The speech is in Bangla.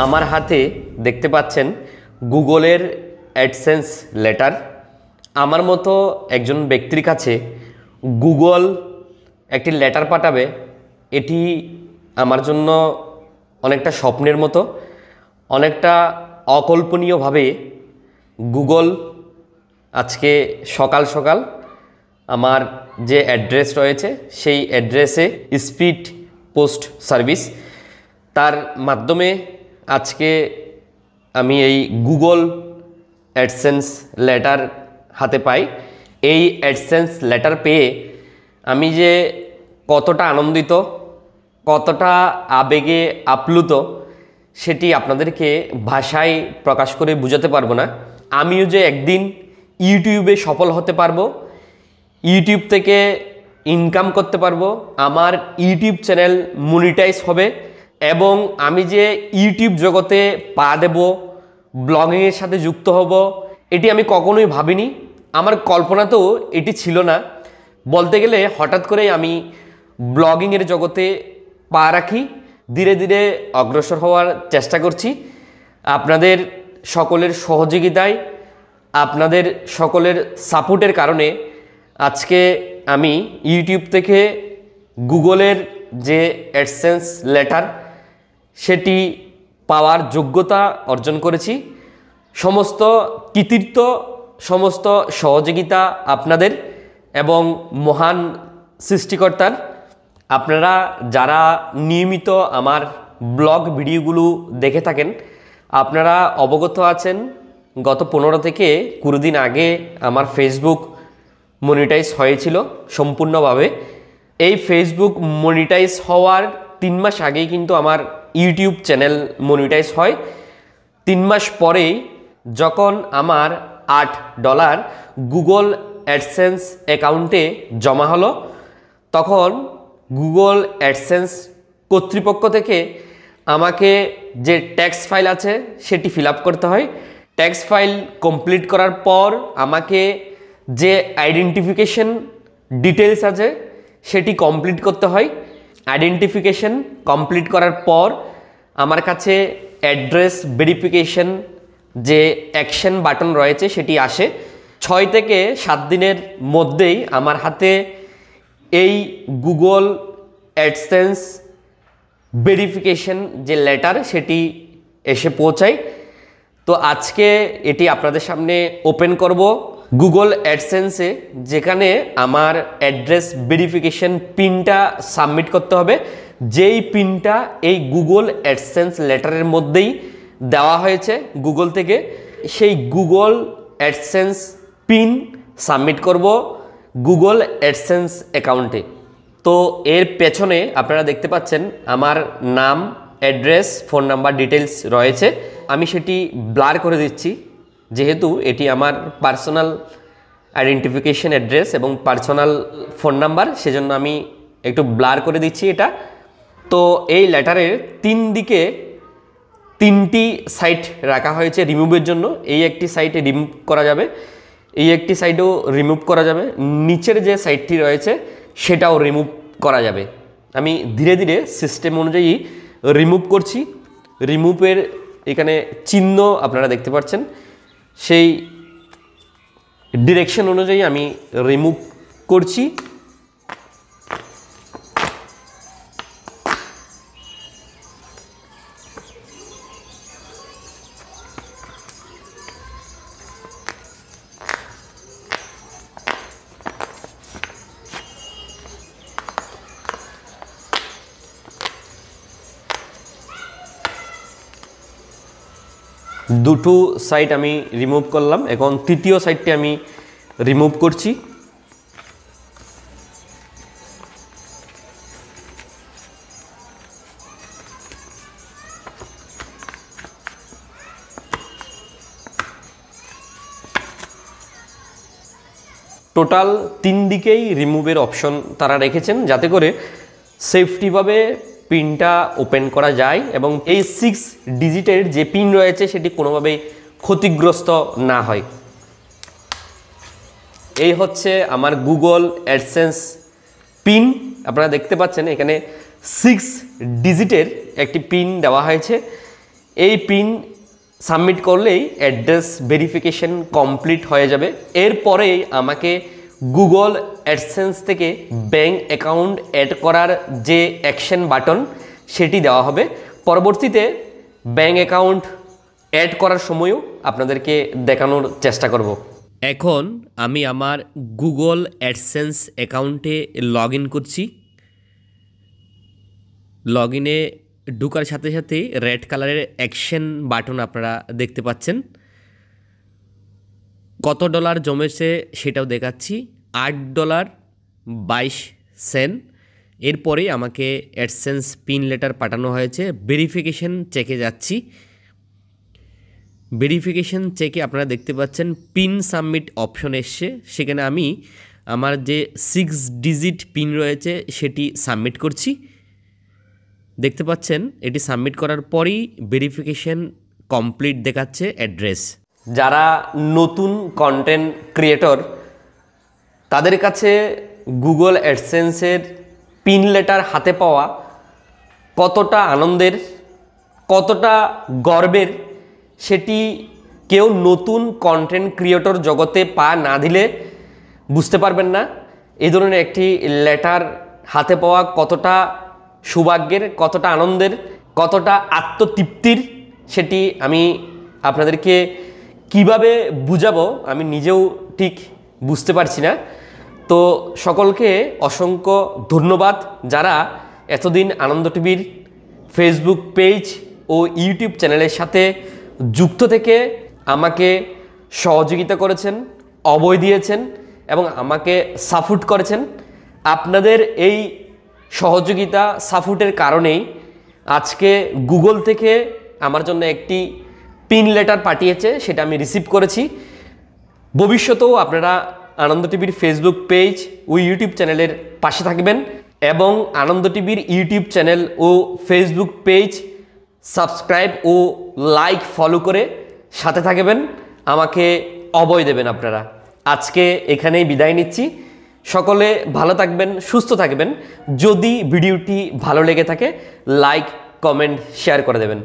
আমার হাতে দেখতে পাচ্ছেন গুগলের অ্যাডসেন্স লেটার। আমার মতো একজন ব্যক্তির কাছে গুগল একটি লেটার পাঠাবে, এটি আমার জন্য অনেকটা স্বপ্নের মতো, অনেকটা অকল্পনীয়ভাবে গুগল আজকে সকাল সকাল আমার যে অ্যাড্রেস রয়েছে সেই অ্যাড্রেসে স্পিড পোস্ট সার্ভিস, তার মাধ্যমে আজকে আমি এই গুগল অ্যাডসেন্স লেটার হাতে পাই। এই অ্যাডসেন্স লেটার পেয়ে আমি যে কতটা আনন্দিত, কতটা আবেগে আপ্লুত, সেটি আপনাদেরকে ভাষায় প্রকাশ করে বোঝাতে পারবো না। আমিও যে একদিন ইউটিউবে সফল হতে পারবো, ইউটিউব থেকে ইনকাম করতে পারবো, আমার ইউটিউব চ্যানেল মনিটাইজ হবে এবং আমি যে ইউটিউব জগতে পা দেব, ব্লগিংয়ের সাথে যুক্ত হব, এটি আমি কখনোই ভাবিনি। আমার কল্পনাতেও এটি ছিল না। বলতে গেলে হঠাৎ করেই আমি ব্লগিংয়ের জগতে পা রাখি, ধীরে ধীরে অগ্রসর হওয়ার চেষ্টা করছি। আপনাদের সকলের সহযোগিতায়, আপনাদের সকলের সাপোর্টের কারণে আজকে আমি ইউটিউব থেকে গুগলের যে অ্যাডসেন্স লেটার সেটি পাওয়ার যোগ্যতা অর্জন করেছি। সমস্ত কৃতিত্ব, সমস্ত সহযোগিতা আপনাদের এবং মহান সৃষ্টিকর্তার। আপনারা যারা নিয়মিত আমার ব্লগ ভিডিওগুলো দেখে থাকেন, আপনারা অবগত আছেন গত 15 থেকে 20 দিন আগে আমার ফেসবুক মনিটাইজ হয়েছিল সম্পূর্ণভাবে। এই ফেসবুক মনিটাইজ হওয়ার 3 মাস আগেই কিন্তু আমার ইউটিউব চ্যানেল মনিটাইজ হয়। 3 মাস পরেই যখন আমার $8 গুগল অ্যাডসেন্স অ্যাকাউন্টে জমা হলো, তখন গুগল অ্যাডসেন্স কর্তৃপক্ষ থেকে আমাকে যে ট্যাক্স ফাইল আছে সেটি ফিল আপ করতে হয়। ট্যাক্স ফাইল কমপ্লিট করার পর আমাকে যে আইডেন্টিফিকেশন ডিটেলস আছে সেটি কমপ্লিট করতে হয়। আইডেন্টিফিকেশন কমপ্লিট করার পর আমার কাছে অ্যাড্রেস ভেরিফিকেশন যে অ্যাকশন বাটন রয়েছে সেটি আসে। 6 থেকে 7 দিনের মধ্যেই আমার হাতে এই গুগল অ্যাডসেন্স ভেরিফিকেশন যে লেটার সেটি এসে পৌঁছায়। তো আজকে এটি আপনাদের সামনে ওপেন করব গুগল অ্যাডসেন্সে, যেখানে আমার অ্যাড্রেস ভেরিফিকেশন পিনটা সাবমিট করতে হবে। যেই পিনটা এই গুগল অ্যাডসেন্স লেটারের মধ্যেই দেওয়া হয়েছে গুগল থেকে, সেই গুগল অ্যাডসেন্স পিন সাবমিট করব গুগল অ্যাডসেন্স অ্যাকাউন্টে। তো এর পেছনে আপনারা দেখতে পাচ্ছেন আমার নাম, অ্যাড্রেস, ফোন নাম্বার ডিটেলস রয়েছে। আমি সেটি ব্লার করে দিচ্ছি, যেহেতু এটি আমার পার্সোনাল আইডেন্টিফিকেশন অ্যাড্রেস এবং পার্সোনাল ফোন নাম্বার, সেজন্য আমি একটু ব্লার করে দিচ্ছি এটা। তো এই লেটারের 3 দিকে 3টি সাইট রাখা হয়েছে রিমুভের জন্য। এই একটি সাইটে রিমুভ করা যাবে, এই একটি সাইডেও রিমুভ করা যাবে, নিচের যে সাইটটি রয়েছে সেটাও রিমুভ করা যাবে। আমি ধীরে ধীরে সিস্টেম অনুযায়ী রিমুভ করছি। রিমুভের এখানে চিহ্ন আপনারা দেখতে পাচ্ছেন, সেই ডিরেকশন অনুযায়ী আমি রিমুভ করছি। দুটো সাইড আমি রিমুভ করলাম, এখন তৃতীয় সাইডটি আমি রিমুভ করছি। টোটাল 3 দিকেই রিমুভের অপশন তারা রেখেছেন, যাতে করে সেফটিভাবে পিনটা ওপেন করা যায় এবং এই 6 ডিজিটের যে পিন রয়েছে সেটি কোনোভাবেই ক্ষতিগ্রস্ত না হয়। এই হচ্ছে আমার গুগল অ্যাডসেন্স পিন। আপনারা দেখতে পাচ্ছেন এখানে 6 ডিজিটের একটি পিন দেওয়া হয়েছে। এই পিন সাবমিট করলেই অ্যাড্রেস ভেরিফিকেশন কমপ্লিট হয়ে যাবে। এরপরেই আমাকে গুগল অ্যাডসেন্স থেকে ব্যাঙ্ক অ্যাকাউন্ট অ্যাড করার যে অ্যাকশন বাটন সেটি দেওয়া হবে। পরবর্তীতে ব্যাঙ্ক অ্যাকাউন্ট অ্যাড করার সময়ও আপনাদেরকে দেখানোর চেষ্টা করব। এখন আমি আমার গুগল অ্যাডসেন্স অ্যাকাউন্টে লগ ইন করছি। লগ ইনে ঢোকার সাথে সাথে রেড কালারের অ্যাকশন বাটন আপনারা দেখতে পাচ্ছেন। কত ডলার জমেছে সেটাও দেখাচ্ছি, $8.22। এরপরে আমাকে অ্যাডসেন্স পিন লেটার পাঠানো হয়েছে। ভেরিফিকেশন চেকে যাচ্ছি। ভেরিফিকেশন চেকে আপনারা দেখতে পাচ্ছেন পিন সাবমিট অপশন এসছে। সেখানে আমি আমার যে 6 ডিজিট পিন রয়েছে সেটি সাবমিট করছি। দেখতে পাচ্ছেন এটি সাবমিট করার পরই ভেরিফিকেশন কমপ্লিট দেখাচ্ছে অ্যাড্রেস। যারা নতুন কন্টেন্ট ক্রিয়েটর তাদের কাছে গুগল অ্যাডসেন্সের পিন লেটার হাতে পাওয়া কতটা আনন্দের, কতটা গর্বের, সেটি কেউ নতুন কন্টেন্ট ক্রিয়েটর জগতে পা না দিলে বুঝতে পারবেন না। এই ধরনের একটি লেটার হাতে পাওয়া কতটা সৌভাগ্যের, কতটা আনন্দের, কতটা আত্মতৃপ্তির, সেটি আমি আপনাদেরকে কিভাবে বুঝাবো আমি নিজেও ঠিক বুঝতে পারছি না। তো সকলকে অসংখ্য ধন্যবাদ যারা এতদিন আনন্দ টিভির ফেসবুক পেজ ও ইউটিউব চ্যানেলের সাথে যুক্ত থেকে আমাকে সহযোগিতা করেছেন, অভয় দিয়েছেন এবং আমাকে সাপোর্ট করেছেন। আপনাদের এই সহযোগিতা সাপোর্টের কারণেই আজকে গুগল থেকে আমার জন্য একটি পিন লেটার পাঠিয়েছে, সেটা আমি রিসিভ করেছি। ভবিষ্যতেও আপনারা আনন্দ টিভির ফেসবুক পেজ ও ইউটিউব চ্যানেলের পাশে থাকবেন এবং আনন্দ টিভির ইউটিউব চ্যানেল ও ফেসবুক পেজ সাবস্ক্রাইব ও লাইক ফলো করে সাথে থাকবেন, আমাকে অভয় দেবেন আপনারা। আজকে এখানেই বিদায় নিচ্ছি। সকলে ভালো থাকবেন, সুস্থ থাকবেন। যদি ভিডিওটি ভালো লেগে থাকে লাইক, কমেন্ট, শেয়ার করে দেবেন।